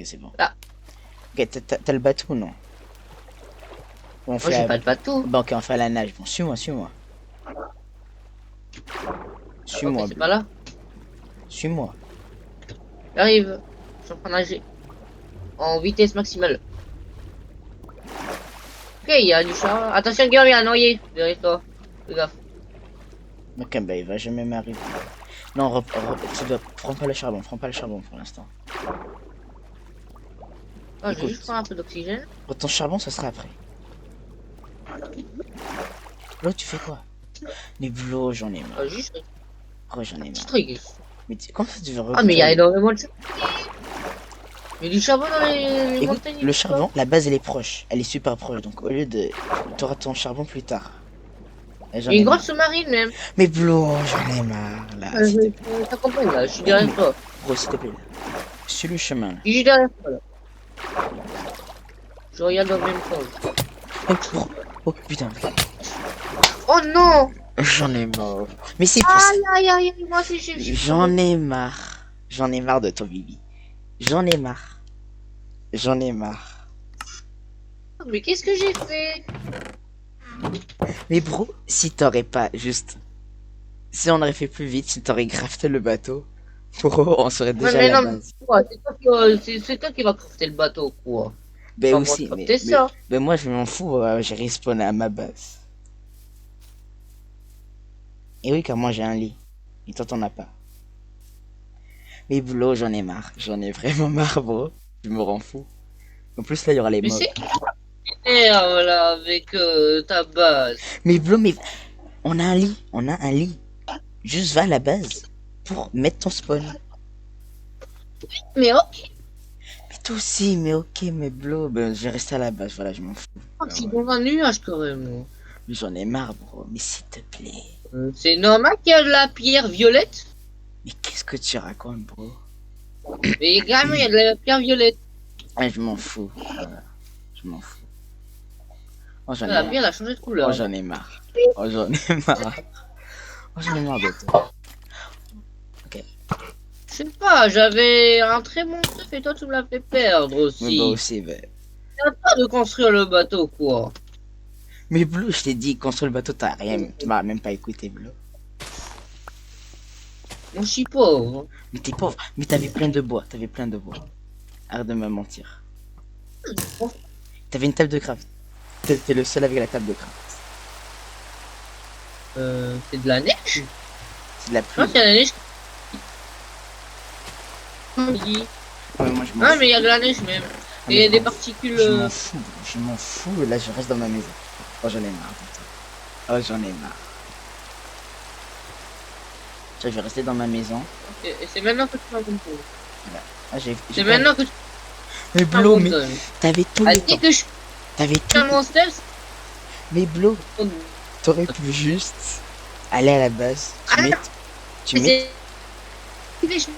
Ok, c'est bon. Ah. Ok, t'as le bateau ou non? Ou on Moi, fait j'ai la... pas de bateau. Bon, ok, on fait à la nage. Bon, suis-moi, suis-moi. Ok, Suis-moi, c'est Bleu. pas là. Suis-moi. J'arrive. Je suis en train de nager. En vitesse maximale. Ok, il y a du char. Attention, Guillaume, il y a un noyé. Derrière toi. Fais gaffe. Ok, bah il va jamais m'arriver. Non, tu dois... Prends pas le charbon, prends pas le charbon pour l'instant. Ah, je vais juste Écoute, prendre un peu d'oxygène. ton charbon, ce sera après. Blo, tu fais quoi? Mais Blo, j'en ai marre. Juste. Oh, j'en ai Petit marre. truc. Mais comment ça tu veux Ah, mais il y a recréer? énormément de charbon. Il y a du charbon dans les Écoute, montagnes et le tout ça. charbon, la base elle est proche. Elle est super proche. Donc au lieu de... Tu auras ton charbon plus tard. Et j'en Il y a ai une grosse marre. sous-marine même. Mais Blo, j'en ai marre là. S'il te plaît. Je t'accompagne là. Je suis Mais non, derrière mais... toi. Bro, s'il te plaît. Suis le chemin là. Je suis derrière toi là. Je regarde en même temps. Mais bro... Oh putain. Oh non! J'en ai marre. Mais c'est pour ça. Aïe aïe aïe aïe, moi aussi je suis J'en tombé. ai marre. J'en ai marre de ton Bibi. J'en ai marre. J'en ai marre. Mais qu'est-ce que j'ai fait? Mais bro, si t'aurais pas juste... Si on aurait fait plus vite, si t'aurais crafté le bateau, bro, on serait Ouais, déjà à mais la non, mais base. quoi? C'est toi qui va crafter le bateau, quoi. Ben Pas moi de aussi, crafter mais, ça. ben moi je m'en fous, j'ai respawné à ma base. Et oui, car moi j'ai un lit. Et toi t'en as pas. Mais bro, j'en ai marre. J'en ai vraiment marre, bro. Je me rends fou. En plus là, il y aura les Mais mobs. c'est clair, là, avec ta base. Mais bro, mais on a un lit. On a un lit. Juste va à la base pour mettre ton spawn. Mais ok, Mais toi aussi, mais ok, mais bro, ben je vais rester à la base, voilà, je m'en fous. je Ah suis ouais. dans un nuage quand même. Mais j'en ai marre, bro. Mais s'il te plaît. C'est normal qu'il y a de la pierre violette. Mais qu'est-ce que tu racontes, bro? Mais également, il y a de la pierre violette. Ah, je m'en fous. Voilà, je m'en fous. Oh, j'en ai La marre. pierre elle a changé de Oh, couleur. j'en ai marre. Oh, j'en ai marre. Oh, j'en ai marre de toi. Ok. Je sais pas, j'avais un très bon stuff et toi tu me l'as fait perdre Mais bah aussi. aussi, bah. T'as pas de construire le bateau, quoi. Mais Blue, je t'ai dit, construire le bateau, t'as rien. Tu m'as même pas écouté, Blue. Moi, je suis pauvre. Mais t'es pauvre. Mais t'avais plein de bois. T'avais plein de bois. Arrête de me mentir. T'avais une table de craft. T'es le seul avec la table de craft. C'est de la neige? C'est de la Non, pluie. c'est de la neige. Oui. Ouais, moi, je m'en Ah, fous. mais il y a de la neige même. Ah, Et il mais y a je des m'en fous. particules. Je m'en fous. Je m'en fous. Là, je reste dans ma maison. Oh, j'en ai marre de toi. Oh, j'en ai marre. Tu vois, je vais rester dans ma maison. Ok, et c'est maintenant que tu m'abandonnes. Voilà. Ah, C'est maintenant que tu Mais Blo, mais m'abandonnes. t'avais tout Ah, le dès temps. que je suis T'avais tout dans le mon stealth, Mais Blo, c'est t'aurais pu juste aller à la base. Ah, Tu mets. dès que je suis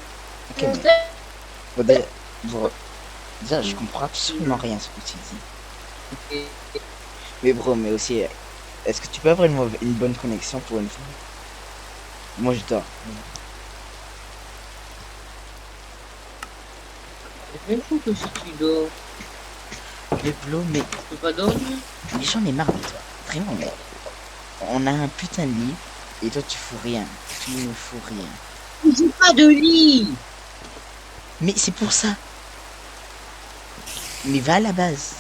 Ok, dans mon mais. stealth. Bon, déjà, bon, déjà, je comprends absolument rien à ce que tu dis. Mais bro, mais aussi, est-ce que tu peux avoir une bonne connexion pour une fois? Moi, je dors. C'est même fou que si tu dors, Mais Blo, mais tu peux pas dormir. j'en ai marre de toi. Vraiment, mais on a un putain de lit et toi, tu fous rien. Tu ne fous rien. Mais j'ai pas de lit. Mais c'est pour ça. Mais va à la base.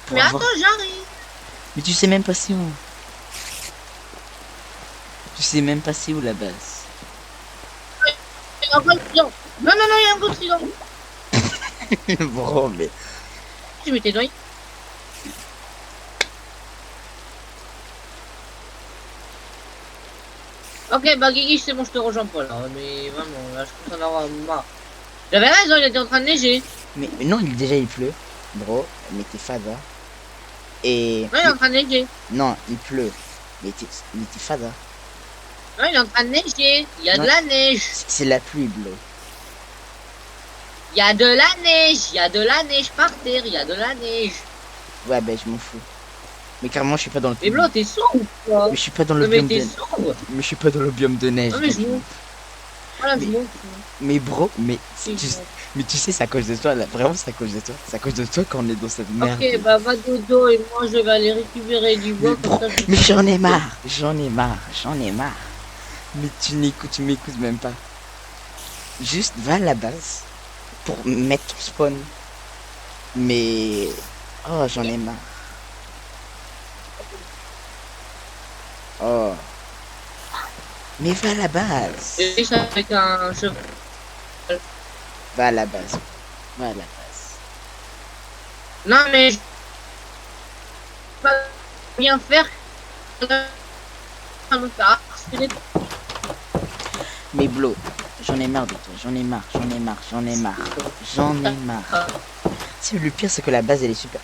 Pour Mais avoir- attends, j'arrive. Mais tu sais même pas c'est où. Tu sais même pas c'est où la base. Il y a un gros trident. Non, non, non, il y a un gros trident. Bro, mais. Tu m'étais noyé. Ok, bah Guigui, c'est bon, je te rejoins pas là. Mais vraiment, là, je commence à en avoir marre. J'avais raison, il était en train de neiger. Mais non, il pleut. Bro, mais t'es fada. Et. Non, il est en train de neiger. Non, il pleut. Mais t'es fada. Non, il est en train de neiger. Il y a Non. de la neige. C'est la pluie, Blo. Il y a de la neige. Il y a de la neige par terre. Il y a de la neige. Ouais, ben je m'en fous. Mais carrément, je suis pas dans le. Mais Blo, t'es sourd ou quoi? Mais je suis pas dans le Mais biome t'es de. sourd. Mais je suis pas dans le biome de neige. Non, mais je donc- m'en Voilà, je Mais, m'en fous. mais bro, Si, je m'en mais tu sais, c'est à cause de toi, là. Vraiment, c'est à cause de toi. C'est à cause de toi qu'on est dans cette fous. merde. Ok, bah va dodo et moi je vais aller récupérer du Mais bois, comme bro, ça je vais mais faire j'en des ai trucs. marre. J'en ai marre. J'en ai marre. Mais tu m'écoutes même pas. Juste va à la base pour mettre ton spawn. Mais... Oh, j'en ai marre. Oh. Mais va à la base. Et ça avec un cheval. Va à la base. Va à la base. Non mais je vais pas bien faire. Ça me fait harceler. Mais Blo, j'en ai marre de toi. J'en ai marre, j'en ai marre, j'en ai marre. J'en ai marre. C'est le pire, c'est que la base, elle est super.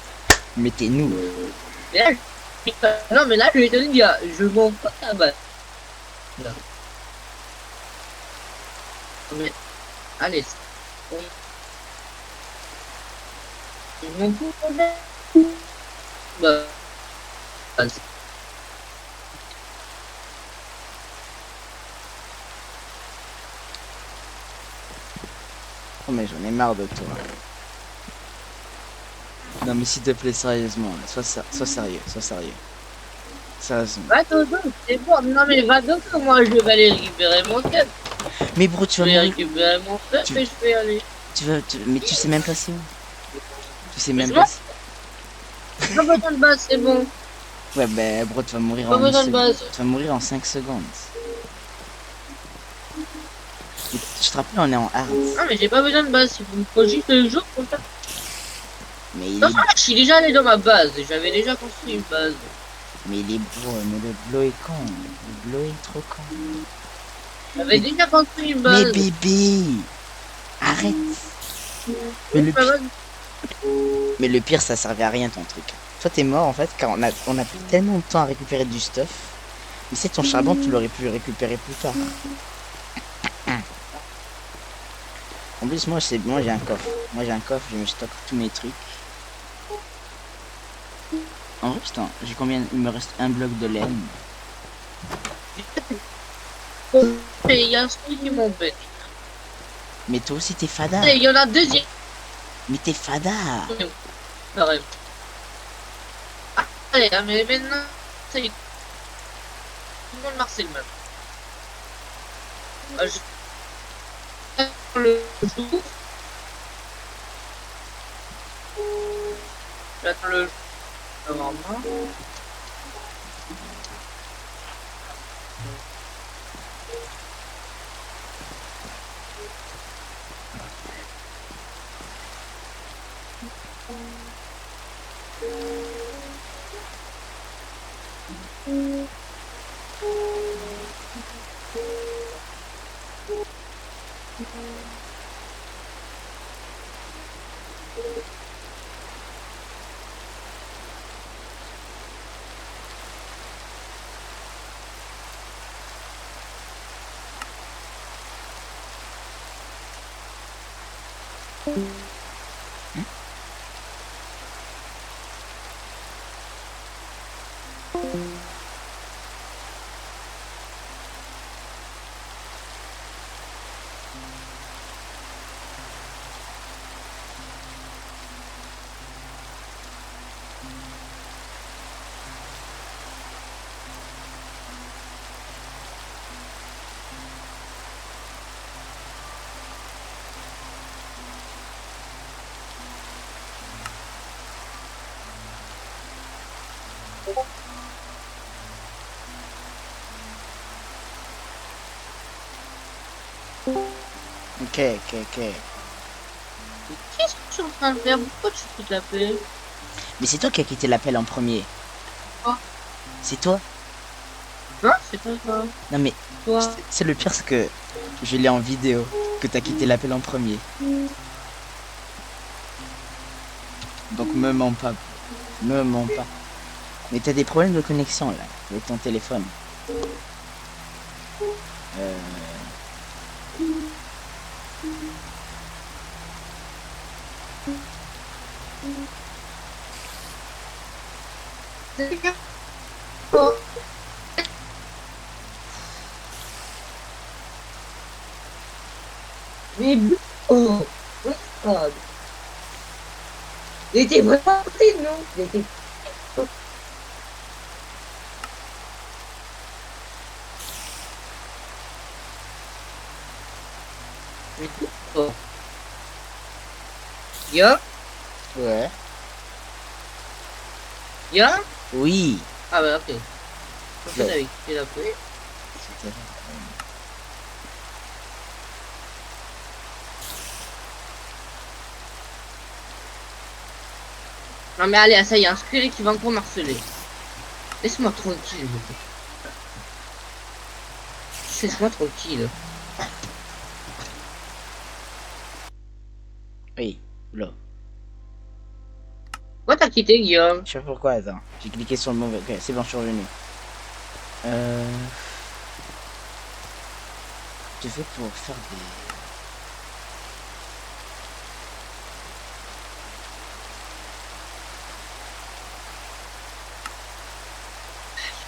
Mais t'es nul. Mais là, non mais là je vais te dire, je m'en fous de la base. Là. Mais allez, c'est bon. Je m'en fous de la base. Oh, mais j'en ai marre de toi. Non, mais s'il te plaît, sérieusement, là, sois sérieux, sois sérieux. Sérieusement. Va dodo, c'est bon. Non mais va dodo, moi je vais aller récupérer mon tête. Mais bro, tu Je vas vais mourir. récupérer mon tête Tu- et je vais aller. Mais tu sais même pas c'est où. Tu sais Mais même je pas m'en si... fous, pas besoin de base, c'est bon. Ouais, bah, bro, tu vas mourir Pas en une besoin de seconde. base. Tu vas mourir en 5 secondes. Mais je te rappelle, on est en hard. Non mais j'ai pas besoin de base, il faut juste le jour pour ça. Mais De il toute est... façon, là, je suis déjà allé dans ma base et j'avais déjà construit une base. Mais il est bro, mais le blow est con. Le blow est trop con. J'avais déjà construit une Mais base. bébé, arrête. Mais le, Pas pire, mal. mais le pire, ça servait à rien ton truc. Toi, t'es mort en fait, car on a pris tellement de temps à récupérer du stuff. Mais c'est ton charbon, tu l'aurais pu récupérer plus tard. En plus, moi j'ai un coffre. Moi j'ai un coffre, je me stocke tous mes trucs. En vrai, putain, j'ai combien? Il me reste un bloc de laine. Et il y a un truc qui m'embête. Mais toi aussi, t'es fada. Et il y en a deux, il y Mais t'es fada. a pareil. Allez, là, mais maintenant, ça y est. Tout le monde Marcel même. Le jour. J'attends le jour. Normalement. Ok, ok, ok. Qu'est-ce que tu es en train de faire? Pourquoi tu fous de la paix? Mais c'est toi qui as quitté l'appel en premier. Quoi? C'est toi. Non, c'est pas ça. Non mais, Toi. c'est le pire, c'est que je l'ai en vidéo, que t'as quitté l'appel en premier. Donc me mens pas. Me mens pas. Mais t'as des problèmes de connexion là, avec ton téléphone. Euh... Mais oh, oui, God. Il était vraiment à côté de nous. Il était... Mais oh. Yo, Ouais. yo. Oui. Ah bah ok. Je Ouais. savais qu'il a fait. C'était- Non mais allez, ça y est, un squelette qui va encore m'harceler. Laisse-moi tranquille. Laisse-moi tranquille. Oui. Là. Pourquoi t'as quitté Guillaume? Je sais pas pourquoi, attends. J'ai cliqué sur le mauvais. Ok, c'est bon, je suis revenu. Je fais pour faire des...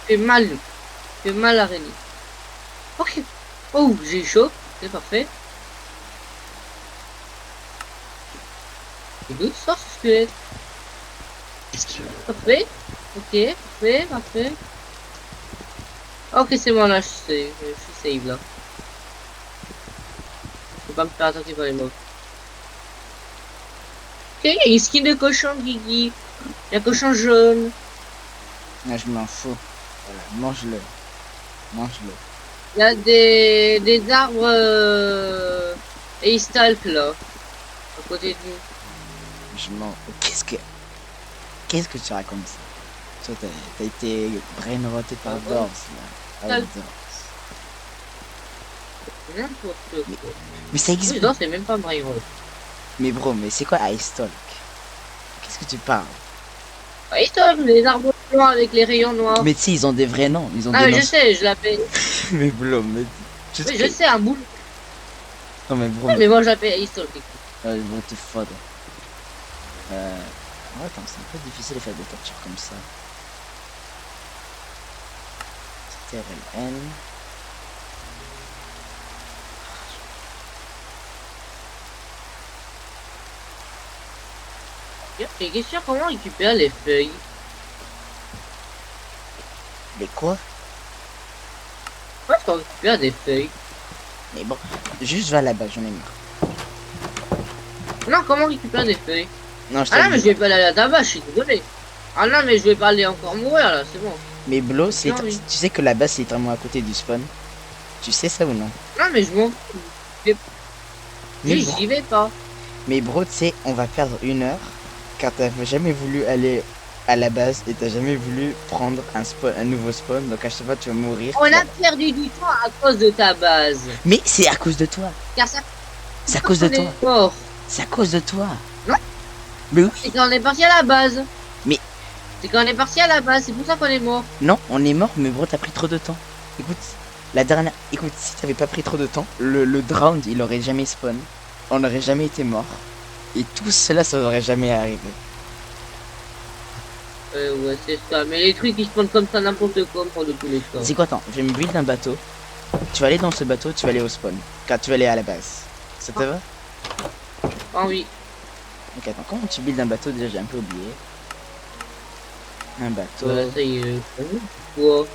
Fais mal. Fais mal à Rémi. Ok. Oh, j'ai eu chaud. C'est parfait. Et d'où sort ce squelette? Parfait. Ok, parfait, parfait. Ok, c'est bon, là, je suis save, là. Faut pas me faire attaquer par les mobs. Ok, il y a une skin de cochon, Guigui. Il y a un cochon jaune. Ah, je m'en fous. Voilà, mange-le. Mange-le. Il y a des arbres et stalk, là. À côté de nous. Je m'en... Qu'est-ce que tu racontes ça? Toi, t'as été brainroté par Ah bon? Dors, là. Ah, Ça- Dors. N'importe quoi. Mais ça Oui, existe. non, c'est même pas Brainrot. Mais bro, mais c'est quoi Ice Talk? Qu'est-ce que tu parles? Oui, toi, les arbres blancs avec les rayons noirs. Mais tu sais, ils ont des vrais noms. Ils ont Ah, des mais noms. je sais, je l'appelle. Mais bro, mais... Tu Oui, je sais, un boule. Non, mais bro, Oui, mais moi, j'appelle Ace-Talk. bro, t'es fode. Ouais, attends, c'est un peu difficile de faire des captures comme ça. TRLN. Et question, comment récupérer les feuilles? Mais quoi? Pourquoi est-ce qu'on récupère des feuilles? Mais bon, juste va là-bas, j'en ai marre. Non, comment récupérer des feuilles? Non, je Ah non, t'ai mais je dit. vais pas aller là-bas, je suis désolé. Ah non, mais je vais pas aller encore mourir, là, c'est bon. Mais Blo, c'est Non, oui. tu sais que là-bas, c'est littéralement à côté du spawn. Tu sais ça ou non? Non, mais je m'en fous. Mais J'y bro, j'y vais pas. mais bro, tu sais, on va perdre 1 heure car t'as jamais voulu aller à la base et t'as jamais voulu prendre un nouveau spawn. Donc à chaque fois, tu vas mourir. On a perdu du temps à cause de ta base. Mais c'est à cause de toi. Car ça, C'est à cause de on toi. est mort. C'est à cause de toi. Non. Mais oui. C'est quand on est parti à la base. Mais- C'est quand on est parti à la base, c'est pour ça qu'on est mort. Non, on est mort, mais bro, t'as pris trop de temps. Écoute, écoute, si t'avais pas pris trop de temps, le drown, il aurait jamais spawn. On n'aurait jamais été mort. Et tout cela, ça aurait jamais arrivé. Ouais, c'est ça. Mais les trucs, ils se prennent comme ça n'importe quoi pendant tous les temps. C'est quoi, attends, je vais me build un bateau. Tu vas aller dans ce bateau, tu vas aller au spawn. Car tu vas aller à la base. Ça te va? Ah oui. Ok, attends, comment tu builds un bateau? Déjà, j'ai un peu oublié. Un bateau. Ça y est. Quoi?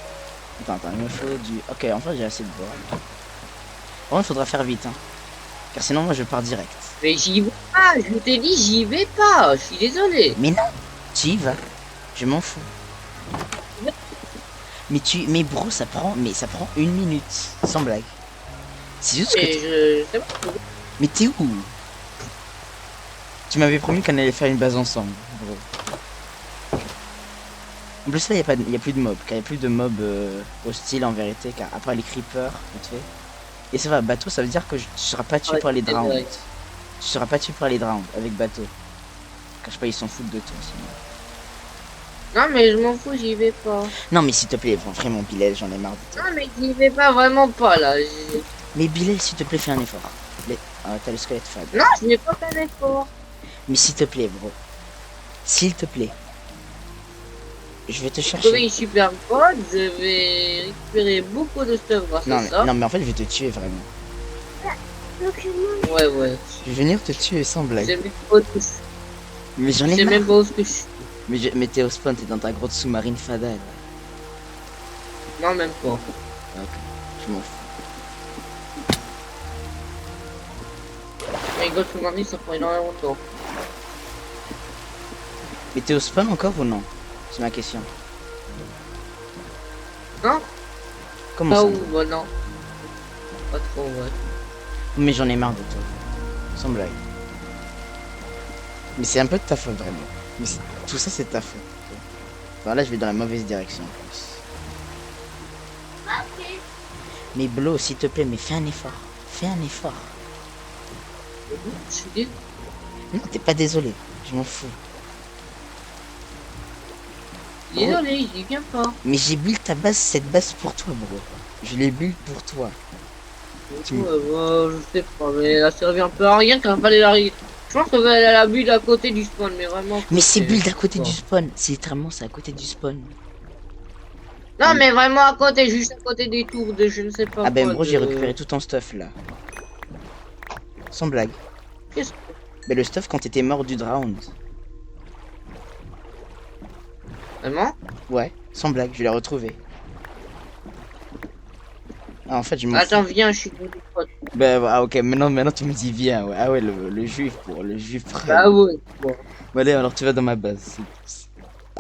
Attends, il me faut du... Ok, en fait, j'ai assez de bois. Bon, il faudra faire vite, hein. Car sinon, moi, je pars direct. Mais j'y vais pas, je t'ai dit j'y vais pas, je suis désolé. Mais non, tu y vas. Je m'en fous. Mais bro, ça prend 1 minute, sans blague. C'est juste que... Mais je sais pas. Mais t'es où? Tu m'avais promis qu'on allait faire une base ensemble, bro. En plus là, y a plus de mobs, car y a plus de mobs hostiles en vérité, car à part les creepers, vite fait. Et ça va, bateau, ça veut dire que tu seras pas tué Ouais, par les c'est drowns. vrai. Tu seras pas tué par les drowns avec bateau. Car je sais pas, ils s'en foutent de toi sinon. Non mais je m'en fous, j'y vais pas. Non mais s'il te plaît, vraiment Bilal, j'en ai marre de toi. Non mais j'y vais pas vraiment pas là. Mais Bilal, s'il te plaît, fais un effort. T'as le squelette fade. Non, je vais pas faire d'effort. Mais s'il te plaît, bro. S'il te plaît. Je vais te Trouver chercher. une super pod, je vais récupérer beaucoup de stuff grâce Non, à ça. non, mais en fait, je vais te tuer vraiment. Ouais, ouais. Je vais venir te tuer sans Je blague. sais même pas où je suis. Mais j'en Je ai sais même marre. pas où je suis. Mais t'es au spawn, t'es dans ta grotte sous-marine fada là. Non, même pas. Ah, ok, je m'en fous. Mais God Sous-Marine, ça prend énormément de temps. Mais t'es au spawn encore ou non? C'est ma question. Non? Comment Pas ça? où? Bah non. Pas trop, ouais. Mais j'en ai marre de toi. Sans blague. Mais c'est un peu de ta faute vraiment. Tout ça c'est de ta faute. Enfin là je vais dans la mauvaise direction en plus. Mais Blo, s'il te plaît, mais fais un effort. Fais un effort. Je suis dit. Non, t'es pas désolé. Je m'en fous. Désolé, j'y viens pas. Mais j'ai build ta base, cette base pour toi, bro. Je l'ai build pour toi. Tu me- Ouais, bah, je sais pas, mais là, ça revient un peu à rien quand fallait la. Je pense qu'elle a la bulle à côté du spawn, mais vraiment. Mais c'est build à je sais côté pas. du spawn. C'est littéralement c'est à côté du spawn. Non, mais vraiment à côté, juste à côté des tours de je ne sais pas Ah ben quoi bro, j'ai de. récupéré tout ton stuff là. Sans blague. Qu'est-ce que. Mais le stuff quand t'étais mort du drown. Vraiment? Ouais, sans blague, je l'ai retrouvé. Ah, en fait, je m'en Attends, fous. viens, je suis dans des potes. Bah, ah, ok, maintenant tu me dis viens. Ouais. Ah ouais, le juif, pour le juif frère. Bah ouais. Bon. Bon, allez, alors tu vas dans ma base.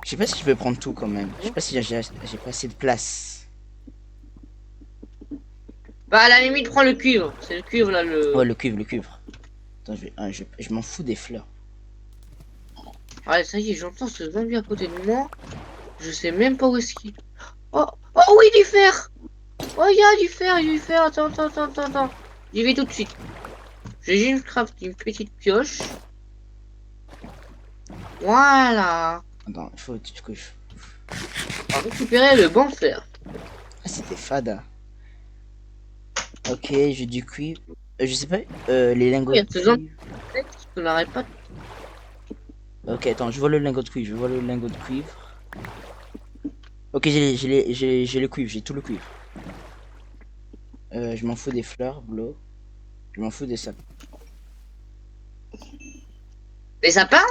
Je sais pas si je peux prendre tout quand même. Je sais pas si j'ai pas assez de place. Bah à la limite, prends le cuivre. C'est le cuivre là, Ouais, le. le cuivre, le cuivre. Attends, je m'en fous des fleurs. Ouais, ça y est, j'entends ce zombie à côté de moi. Je sais même pas où est-ce qu'il. Oh, oh oui, du fer! Oh, il y a du fer, il y a du fer. Attends, attends, attends, attends, attends. J'y vais tout de suite. J'ai juste craft une petite pioche. Voilà. Attends, il faut que je... On va récupérer le bon fer. Ah, c'était fada. Ok, j'ai du cuivre. Je sais pas, les Oh, lingots il y de a ce zombie cuivre. qu'on n'arrête pas. Ok, attends, je vois le lingot de cuivre, je vois le lingot de cuivre. Ok, j'ai le cuivre, j'ai tout le cuivre. Je m'en fous des fleurs, blo. Je m'en fous des sapins. Les sapins?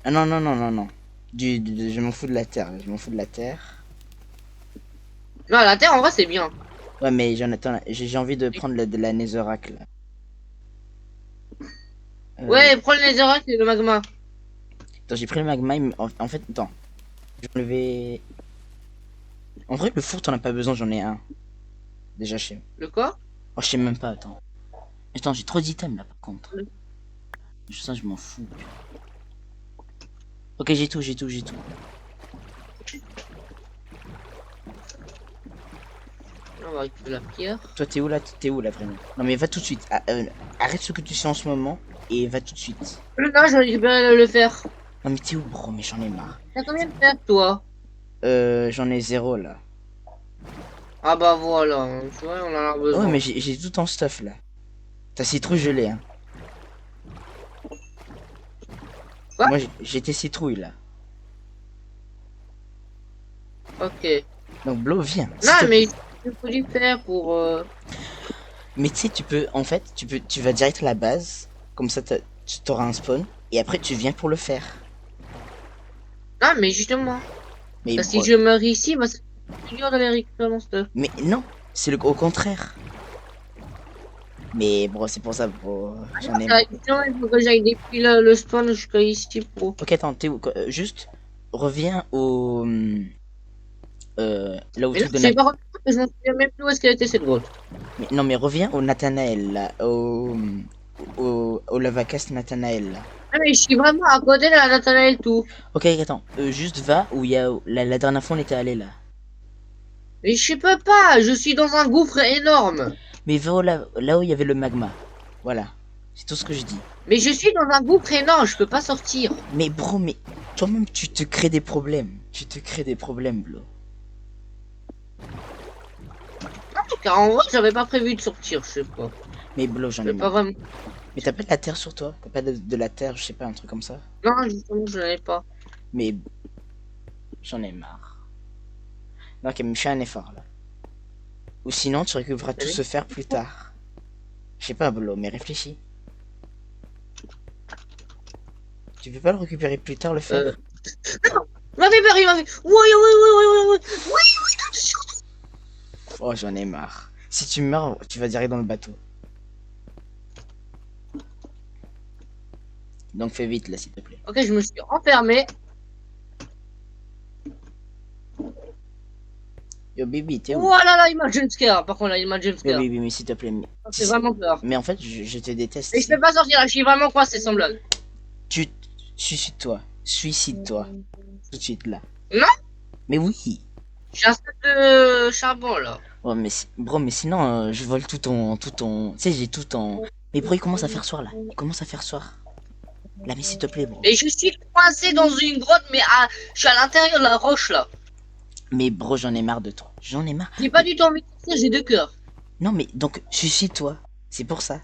Ah non, non, non, non, non. Je m'en fous de la terre, je m'en fous de la terre. Non, la terre en vrai c'est bien. Ouais, mais Jonathan, j'ai envie de prendre de la netherrack là. Euh, Ouais, prends le netherrack et le magma. Attends, j'ai pris le magma, mais en fait, attends. Je vais enlever... En vrai, le four, t'en as pas besoin, j'en ai un. Déjà, je sais. Le quoi? Oh, je sais même pas, attends. Attends, j'ai trop d'items là, par contre. Ça, je m'en fous. Ok, j'ai tout, j'ai tout, j'ai tout. On va récupérer la pierre. Toi, t'es où là? T'es où là, vraiment? Non, mais va tout de suite. Arrête ce que tu fais en ce moment et va tout de suite. Non, je vais récupérer le fer. Non, mais t'es où, bro? Mais j'en ai marre. T'as combien de fer toi? J'en ai zéro là. Ah bah voilà, tu vois, on en a Ouais, besoin. mais j'ai tout en stuff là. T'as citrouille gelée, hein. Quoi? Moi, j'ai tes citrouilles là. Ok. Donc, Blo, viens. Non, S'il te mais plaît. il faut du fer pour. Mais tu sais, tu peux, en fait, tu vas direct à la base. Comme ça, tu t'auras un spawn. Et après, tu viens pour le faire. Non, mais justement. Mais, Parce que bro, si je meurs ici, bah c'est plus dur d'aller récupérer mon stuff. mais non, c'est au contraire. Mais, bro, c'est pour ça, bro. J'en ai Ah, marre. justement, il faut que j'aille depuis le spawn jusqu'à ici pour. Ok, attends, t'es où? Juste, reviens au. Là où Mais là, truc de je sais Nat... pas revenir, parce que je me souviens même plus où est-ce qu'elle était cette grotte. Mais, non, mais reviens au Nathanaël, là. Au Lavacast Nathanaël, là. Ah, mais je suis vraiment à côté de la Nathanaël tout. Ok, attends. Juste va où il y a. La dernière fois, on était allé là. Mais je peux pas, je suis dans un gouffre énorme. Mais va là où il y avait le magma. Voilà. C'est tout ce que je dis. Mais je suis dans un gouffre énorme, je peux pas sortir. Mais bro, mais toi-même, tu te crées des problèmes. Tu te crées des problèmes, bro. Car en vrai, j'avais pas prévu de sortir, je sais pas. Mais bro, j'en ai Je pas marre. vraiment. Mais t'as pas de la terre sur toi? T'as pas de la terre, je sais pas, un truc comme ça? Non, justement, je l'avais pas. Mais j'en ai marre. Non, ok, mais fais un effort là. Ou sinon, tu récupéreras T'as tout vu? se faire plus tard. Je sais pas, Bolo, mais réfléchis. Tu peux pas le récupérer plus tard, le fer? Euh... Il m'a fait peur, il m'a fait... Oui, oui, oui, oui, oui, oui, oui, oui, attention. Oh, j'en ai marre. Si tu meurs, tu vas direct dans le bateau. Donc fais vite, là, s'il te plaît. Ok, je me suis enfermé. Yo, Bibi, t'es où? Oh là là, il m'a jumpscare. Par contre, là, il m'a Yo, jumpscare. Bibi, mais s'il te plaît. Ça fait vraiment peur. Mais en fait, je te déteste. Et je peux pas sortir là, je suis vraiment coincé, sans blague. Tu... Suicide-toi. Suicide-toi. Tout de suite, là. Non? Mais oui. J'ai un sac de charbon, là. Oh, mais bro, mais sinon, je vole tout ton... Tu sais, j'ai tout ton... Mais bro, il commence à faire soir, là. Il commence à faire soir. Là, mais s'il te plaît, bro. Et je suis coincé dans une grotte, mais je suis à l'intérieur de la roche, là. Mais bro, j'en ai marre de toi. J'en ai marre. J'ai pas du tout envie de sortir, j'ai deux cœurs. Non, mais donc, suicide-toi. C'est pour ça.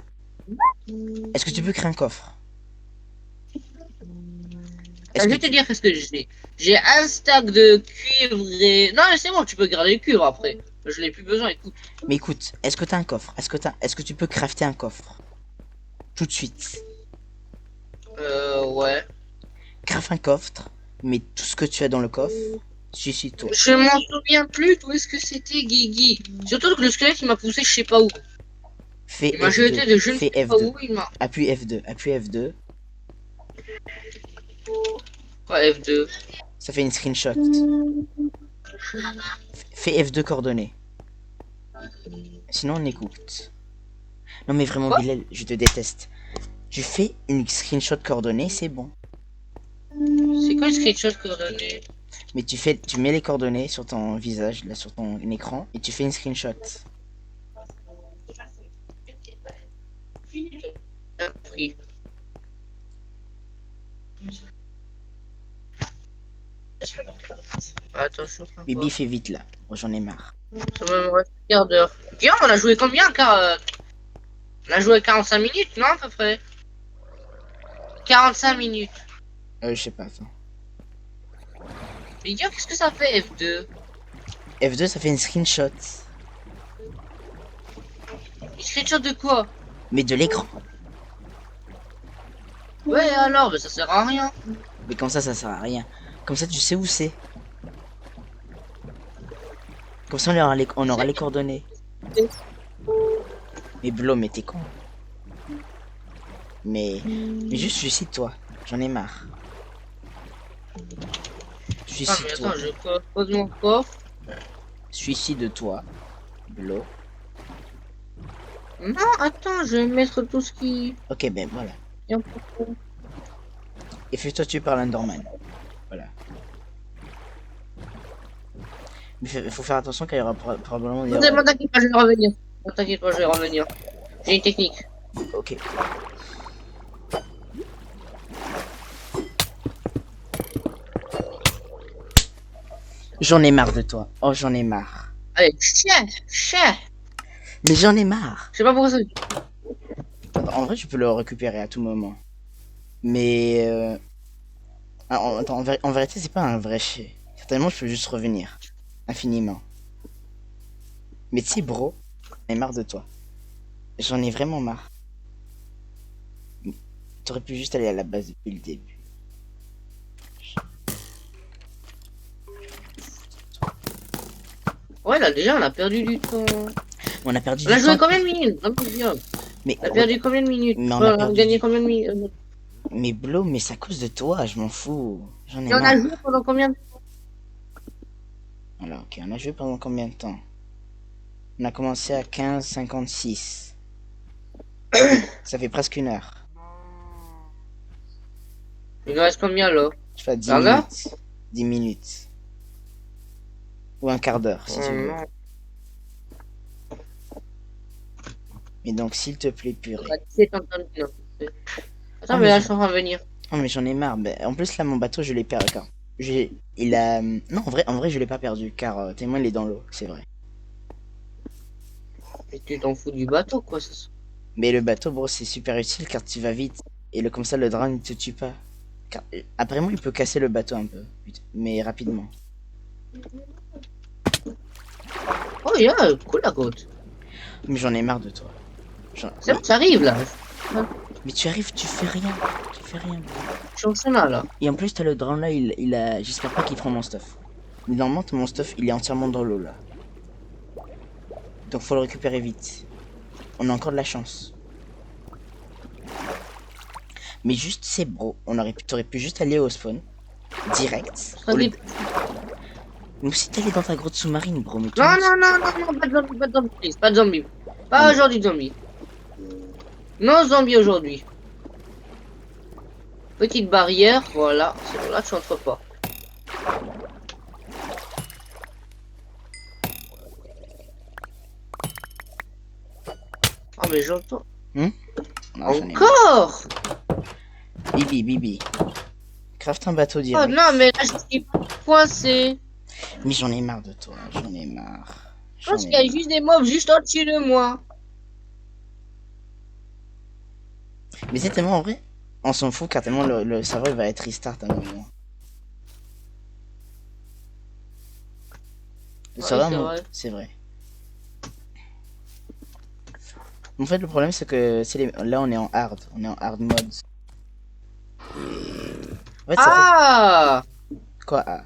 Est-ce que tu peux créer un coffre? Je vais te dire qu'est-ce que j'ai. J'ai un stack de cuivre et... Non, c'est bon, tu peux garder le cuivre après. Je l'ai plus besoin, écoute. Mais écoute, est-ce que t'as un coffre? Est-ce que tu peux crafter un coffre? Tout de suite. Ouais. Craft un coffre, mets tout ce que tu as dans le coffre, suicide-toi. Je m'en souviens plus d'où est-ce que c'était, Guigui. Surtout que le squelette, il m'a poussé je sais pas où. Fais Il m'a jeté de je ne Fais sais pas F2. où, il m'a... Appuie F2. Appuie F2. Ouais, F2. Ça fait une screenshot. Fais F2 coordonnées. Sinon on écoute. Non mais vraiment Quoi? Bilal, je te déteste. Tu fais une screenshot coordonnée, c'est bon. C'est quoi le screenshot coordonnées? Mais tu mets les coordonnées sur ton visage, là sur ton écran, et tu fais une screenshot. Pris. Attention. Bibi fais vite là. Oh, j'en ai marre. Ça me reste un quart d'heure. Guillaume, on a joué combien car on a joué 45 minutes, non, à peu près 45 minutes. Je sais pas, attends. Mais Guillaume, qu'est-ce que ça fait, F2? F2 ça fait une screenshot. Une screenshot de quoi? Mais de l'écran. Ouais, alors, mais ça sert à rien. Mais comme ça sert à rien. Comme ça tu sais où c'est. Comme ça on aura les coordonnées. Mais Blo, mais t'es con. Mais juste suicide-toi. J'en ai marre. Ah, mais Suicide-toi. attends, je pose mon coffre. Suicide-toi. Blo. Non, attends, je vais mettre tout ce qui... Ok, ben voilà. Et fais-toi tuer par l'Enderman. Voilà. Mais faut faire attention qu'il y aura probablement des... Ne t'inquiète pas, je vais revenir. Ne t'inquiète pas, je vais revenir. J'ai une technique. Ok. J'en ai marre de toi. Oh, j'en ai marre. Allez, chien. Mais j'en ai marre. Je sais pas pourquoi ça... En vrai, tu peux le récupérer à tout moment. Mais... Attends, en vérité, c'est pas un vrai chien. Certainement, je peux juste revenir. Infiniment. Mais tu sais, bro, j'en ai marre de toi. J'en ai vraiment marre. T'aurais pu juste aller à la base depuis le début. Ouais, là, déjà, on a perdu du temps. On a perdu On a du joué temps. combien de minutes? Non, bien. Mais, On a perdu combien de minutes? Mais on Ouais, a on a perdu gagné du- combien de minutes? mais Blo, mais c'est à cause de toi, je m'en fous. J'en ai Et on a marre. joué pendant combien de temps? Voilà, ok, on a joué pendant combien de temps? On a commencé à 15h56. Ça fait presque une heure. Il nous reste combien, là? Je fais 10 Un heure? minutes. 10 minutes. Ou un quart d'heure, si tu veux. Non. Mais donc, s'il te plaît, purée. On a 17 ans de temps. Attends, Ah, mais mais là, je- je suis en train de venir. Oh, mais j'en ai marre. En plus, là, mon bateau, je l'ai perdu. Il a... Non, en vrai, je l'ai pas perdu, car témoin, il est dans l'eau, c'est vrai. Mais tu t'en fous du bateau, quoi, ça. Mais le bateau, bro, c'est super utile, car tu vas vite. Et comme ça, le drone, il te tue pas. Après moi, il peut casser le bateau un peu. Mais rapidement. Oh, yeah, cool, la côte. Mais j'en ai marre de toi. Genre, C'est bon, ça arrive là. mais tu arrives, tu fais rien. Tu fais rien. Je suis en chemin là. Et en plus, t'as le drone là, il a. J'espère pas qu'il prend mon stuff. Mais normalement, mon stuff, il est entièrement dans l'eau là. Donc faut le récupérer vite. On a encore de la chance. Mais juste, c'est bro. T'aurais pu juste aller au spawn. Direct. Ça dépend. Mais aussi t'allais dans ta grotte sous-marine, bro. Mais Non, non, non, non, non, pas de zombie, pas de zombie, please, pas de zombie. Pas aujourd'hui, zombie. Non, zombie aujourd'hui. Petite barrière, voilà. C'est bon, là, tu entres pas. Ah, mais j'entends. Non, j'en ai marre. Encore! Bibi, Bibi. Craft un bateau Oh direct. non, mais là, je suis coincé. Mais j'en ai marre de toi, j'en ai marre. Je pense qu'il y a juste des mobs juste au-dessus de moi. Mais c'est tellement en vrai. On s'en fout car tellement le serveur va être restart à un moment. Le Ouais, serveur, c'est vrai. c'est vrai. En fait, le problème c'est que là on est en hard. On est en hard mode. En fait, ça Ah! fait... Quoi ah.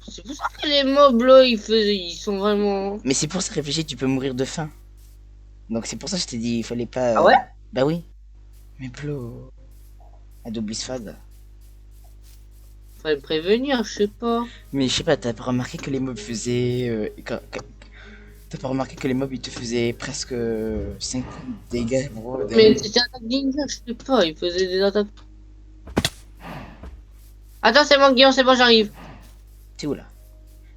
C'est pour ça que les mobs là, ils sont vraiment. Mais c'est pour ça, réfléchis, tu peux mourir de faim. Donc c'est pour ça que je t'ai dit, il fallait pas... Ah ouais? Bah oui. Mais blo... Adobe Fad. Fallait me prévenir, je sais pas. Mais je sais pas, t'as pas remarqué que les mobs faisaient... T'as pas remarqué que les mobs ils te faisaient presque 5 dégâts, bro. Mais c'était attaque ninja, je sais pas, ils faisaient des attaques. Attends, c'est bon, Guillaume, c'est bon, j'arrive. T'es où là?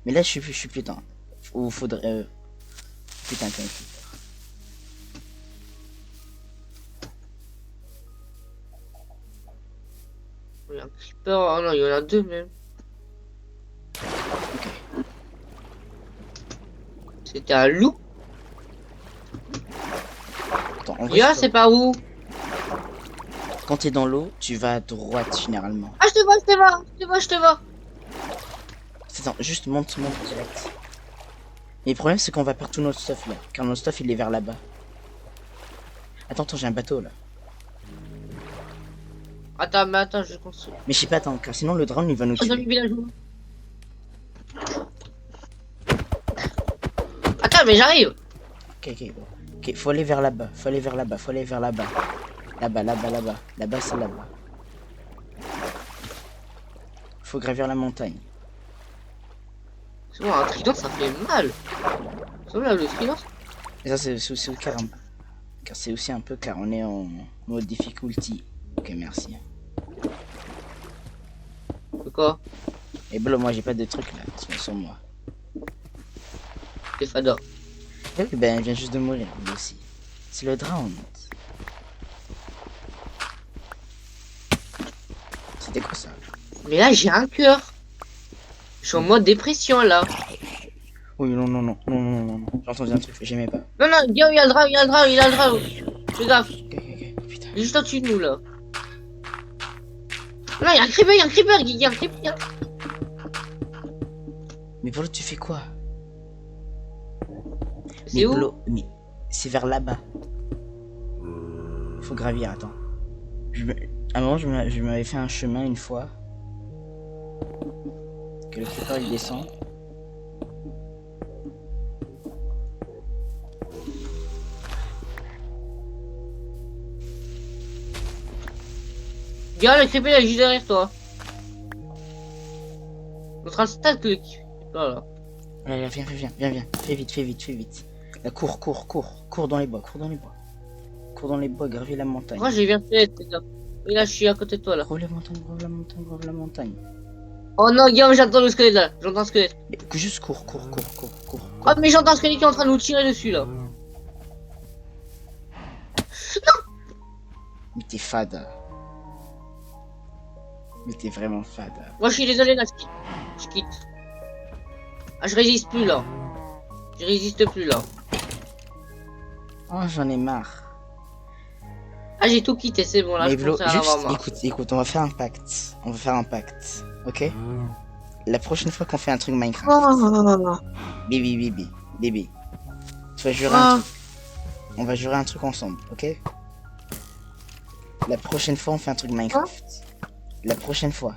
Mais là je suis plus temps. Ou faudrait... Putain, t'es un creeper. Il y a un creeper, oh non, il y en a deux même. C'était un loup. Attends, en vrai, Là, c'est pas où? quand t'es dans l'eau, tu vas à droite généralement. Ah, je te vois, je te vois, je te vois, je te vois. Attends, juste monte direct. Mais le problème c'est qu'on va perdre tout notre stuff là. Car notre stuff il est vers là-bas. Attends, j'ai un bateau là. Attends, mais attends, je construis. Mais je sais pas, attends, car sinon le drone il va nous Oh, dans le tuer. village. Attends, mais j'arrive. Ok, bon. Ok, faut aller vers là-bas, faut aller vers là-bas, faut aller vers là-bas. Là-bas, là-bas, là-bas. Là-bas, c'est là-bas. Faut gravir la montagne. C'est bon, un trident, ça fait mal. C'est bon, là, le trident. Et ça, c'est aussi car c'est aussi un peu car on est en mode difficulty. Ok, merci. C'est quoi? Et bon, moi j'ai pas de trucs là, sur moi. C'est fada. Et oui, ben, il vient juste de mourir, lui aussi. C'est le drown. C'était quoi ça? Mais là, j'ai un cœur. Je suis en mode dépression là. Oui, non. J'ai entendu un truc, j'aimais pas. Non, non, Guillaume, il y a le drame, il y a le drame, il y a le drame. Fais gaffe. Ok, putain. Il est juste au-dessus de nous là. Non, il y a un creeper, il y a un creeper, il y a un creeper. Mais Polo, tu fais quoi? C'est où? Polo, mais c'est vers là-bas. Faut gravir, attends. À un moment, je m'avais fait un chemin une fois. Que le creeper il descend. Regarde, le creeper, il est juste derrière toi. Notre instant, le voilà. Allez, viens. Fais vite. Là, cours dans les bois, cours dans les bois, gravis la montagne. Moi, j'ai bien fait, les gars. Et là, je suis à côté de toi là. Grave la montagne. Oh non, Guillaume, j'entends le squelette là. J'entends le squelette. Mais juste cours. Oh, mais j'entends le squelette qui est en train de nous tirer dessus là. Mais t'es fade. Mais t'es vraiment fade. Moi, je suis désolé là, je quitte. Ah, je résiste plus là. Je résiste plus là. Oh, j'en ai marre. Ah, j'ai tout quitté, c'est bon là. Mais Je Vlo, commence à en avoir marre. écoute, on va faire un pacte. Ok? La prochaine fois qu'on fait un truc Minecraft. Oh. Bibi. Tu vas jurer un truc. On va jurer un truc ensemble, ok? La prochaine fois, on fait un truc Minecraft. La prochaine fois.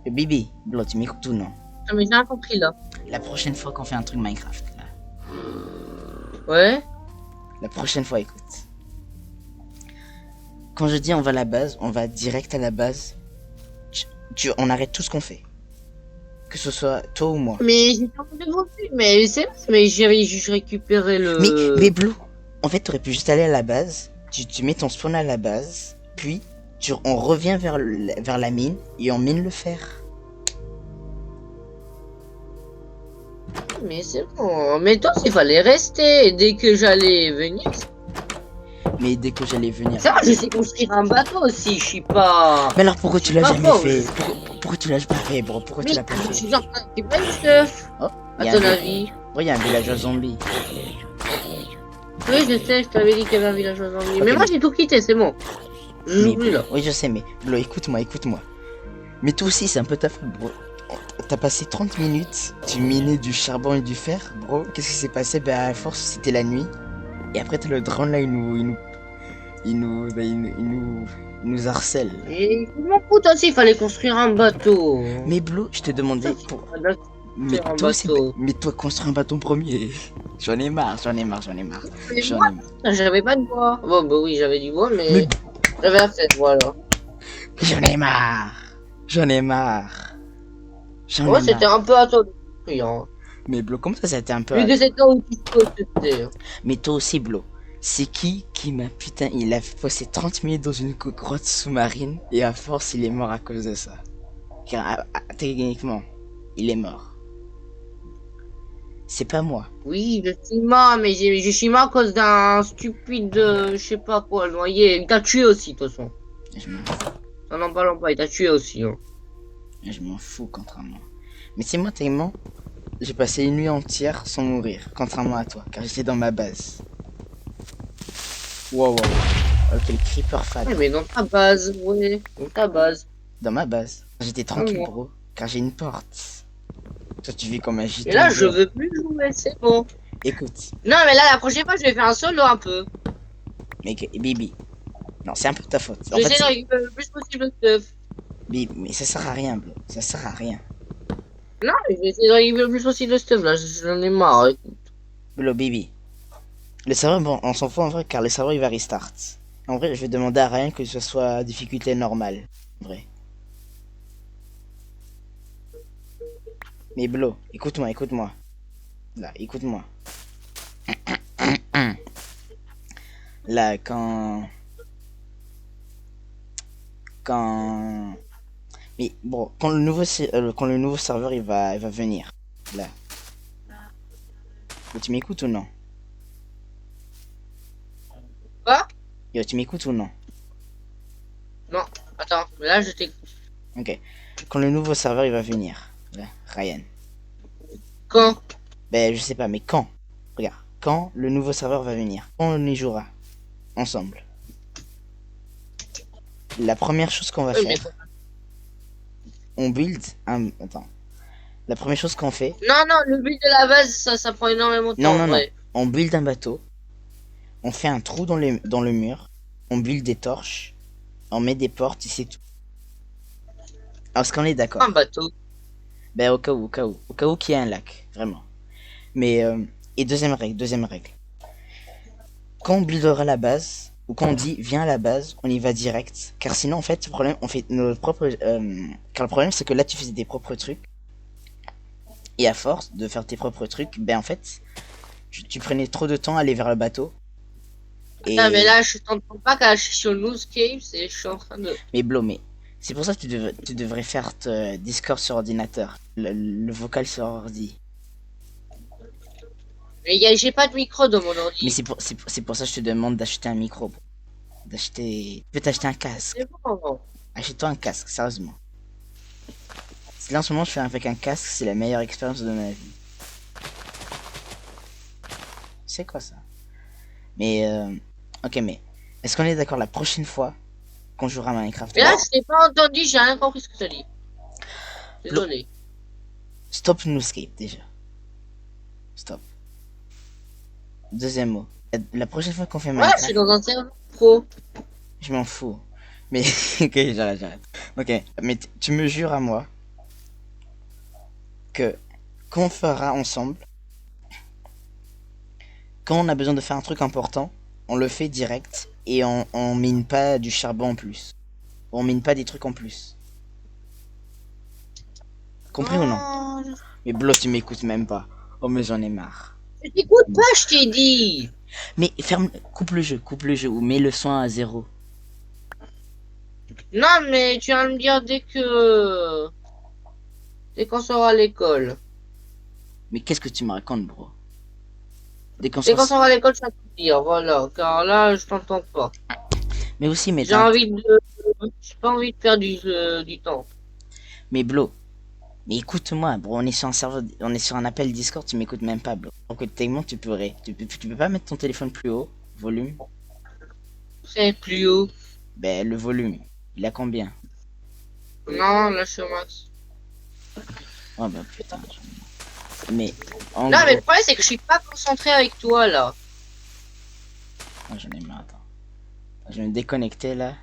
Bibi, Blo, tu m'écoutes ou non? Ah, mais j'ai rien compris là. La prochaine fois qu'on fait un truc Minecraft, là. Ouais. La prochaine fois, écoute. Quand je dis on va à la base, on va direct à la base. On arrête tout ce qu'on fait. Que ce soit toi ou moi. Mais j'ai pas devant mais c'est mais j'avais juste récupéré le. Mais Blue, en fait, t'aurais pu juste aller à la base. Tu mets ton spawn à la base. Puis, on revient vers la mine et on mine le fer. Mais c'est bon. Mais toi, il fallait rester. Dès que j'allais venir. Mais dès que j'allais venir. Ça, je sais construire un bateau aussi. Je suis pas. Mais alors pourquoi tu l'as pas jamais fort, fait? Pourquoi tu l'as pas fait, bro? Pourquoi tu l'as pas Je fait? suis genre qui pas une stuff. Oh, À ton avis. Oh, il y a un villageois zombie. Oui, je sais, je t'avais dit qu'il y avait un village en zombie. Mais moi, j'ai tout quitté, c'est bon. Je joue plus là. Oui, je sais, mais Blo, écoute-moi. Mais toi aussi, c'est un peu ta faute, bro. T'as passé 30 minutes, tu minais du charbon et du fer, bro. Qu'est-ce qui s'est passé? Bah, à force, c'était la nuit. Et après, t'as le drone là, il nous harcèle. Et je m'en fous, aussi, il fallait construire un bateau. Mais Blo, je te demandais pour. Mais un toi aussi, bateau. mais toi, construis un bateau premier. J'en ai marre. Mais moi, j'avais pas de bois. Bon, bah oui, j'avais du bois, mais j'avais assez de bois là. J'en ai marre. Ouais, c'était un peu à toi de construire, hein. Mais Blo, comment ça, c'était un peu. Vu que c'est toi où tu peux te. Mais toi aussi, Blo. C'est qui m'a putain, il a passé 30 minutes dans une grotte sous-marine et à force il est mort à cause de ça. Car techniquement, il est mort. C'est pas moi. Oui, je suis mort, mais je suis mort à cause d'un stupide, je sais pas quoi, noyé. Il t'a tué aussi, de toute façon. Je m'en fous. Ça n'en parlons pas, il t'a tué aussi, hein. Je m'en fous, contrairement. Mais c'est moi, tellement, j'ai passé une nuit entière sans mourir, contrairement à toi, car j'étais dans ma base. Wow. Ok, le creeper fat. Ouais, mais dans ta base, ouais, dans ta base. Dans ma base. J'étais tranquille, Ouais. bro, car j'ai une porte. Toi, tu vis comme un gitan. Et là, je veux plus jouer, c'est bon. Écoute. Non, mais là, la prochaine fois, je vais faire un solo un peu. Mais Bibi. Non, c'est un peu ta faute. Je vais essayer de récupérer le plus possible de stuff. Bibi, mais ça sert à rien, bro. Ça sert à rien. Non, mais je vais essayer de récupérer le plus possible de stuff, là, j'en ai marre. Bro, Bibi. Le serveur, bon, on s'en fout en vrai, car le serveur il va restart. En vrai, je vais demander à Ryan que ce soit difficulté normale. En vrai. Mais Blo, écoute-moi. Là, écoute-moi. Là, mais bon, quand le nouveau serveur il va venir. Là. Tu m'écoutes ou non? Quoi? Yo, tu m'écoutes ou non? Non, attends, là, je t'écoute. Ok. Quand le nouveau serveur il va venir. Là, Ryan. Quand? Ben, je sais pas, mais quand? Regarde. Quand le nouveau serveur va venir? Quand on y jouera? Ensemble. La première chose qu'on va faire. On build un. Attends. La première chose qu'on fait. Non, le but de la base, ça prend énormément de temps. Non. On build un bateau. On fait un trou dans le mur. On build des torches. On met des portes et c'est tout. Alors, est-ce qu'on est d'accord? Un bateau. Ben, au cas où qu'il y ait un lac. Vraiment. Mais, et deuxième règle. Quand on buildera la base, ou quand on dit viens à la base, on y va direct. Car sinon, en fait, le problème, on fait notre propre. Car le problème, c'est que là, tu faisais tes propres trucs. Et à force de faire tes propres trucs, ben en fait, tu prenais trop de temps à aller vers le bateau. Et... Ah, mais là, je t'entends pas quand je suis sur Loosecapes et je suis en train de. Mais blomé. C'est pour ça que tu devrais faire Discord sur ordinateur. Le vocal sur ordi. Mais j'ai pas de micro dans mon ordi. Mais c'est pour ça que je te demande d'acheter un micro. Tu peux t'acheter un casque. C'est bon. Achète-toi un casque, sérieusement. Là en ce moment je fais avec un casque, c'est la meilleure expérience de ma vie. C'est quoi ça? Mais ok, mais est-ce qu'on est d'accord la prochaine fois qu'on jouera à Minecraft? Mais là je t'ai pas entendu, j'ai rien compris ce que t'as dit. Désolé. Stop Nooscape déjà. Stop. Deuxième mot. La prochaine fois qu'on fait Ouais, je suis Minecraft, dans un serveur pro. je m'en fous. Mais, ok, j'arrête. Ok, mais tu me jures à moi que qu'on fera ensemble, quand on a besoin de faire un truc important, on le fait direct et on mine pas du charbon en plus. On mine pas des trucs en plus. Compris ou non? Non, Mais Blo, tu m'écoutes même pas. Oh, mais j'en ai marre. je t'écoute pas, je t'ai dit. Mais ferme, coupe le jeu ou mets le son à zéro. Non, mais tu vas me dire dès qu'on sera à l'école. Mais qu'est-ce que tu me racontes, bro? Dès qu'on Dès sera... qu'on sera à l'école, je vais te dire, voilà. Car là, je t'entends pas. Mais aussi, mais J'ai t'as... envie de, j'ai pas envie de perdre du temps. Mais Blo, mais écoute-moi, bro, on est sur un serveur, on est sur un appel Discord, tu m'écoutes même pas, bro. Donc techniquement, tu peux pas mettre ton téléphone plus haut, volume. C'est plus haut. Ben, le volume, il a combien? Non, là, je suis au max. Oh bah putain. Mais, en Non, mais gros... le problème, c'est que je suis pas concentré avec toi, là. Oh, j'en ai marre, attends. Je vais me déconnecter, là.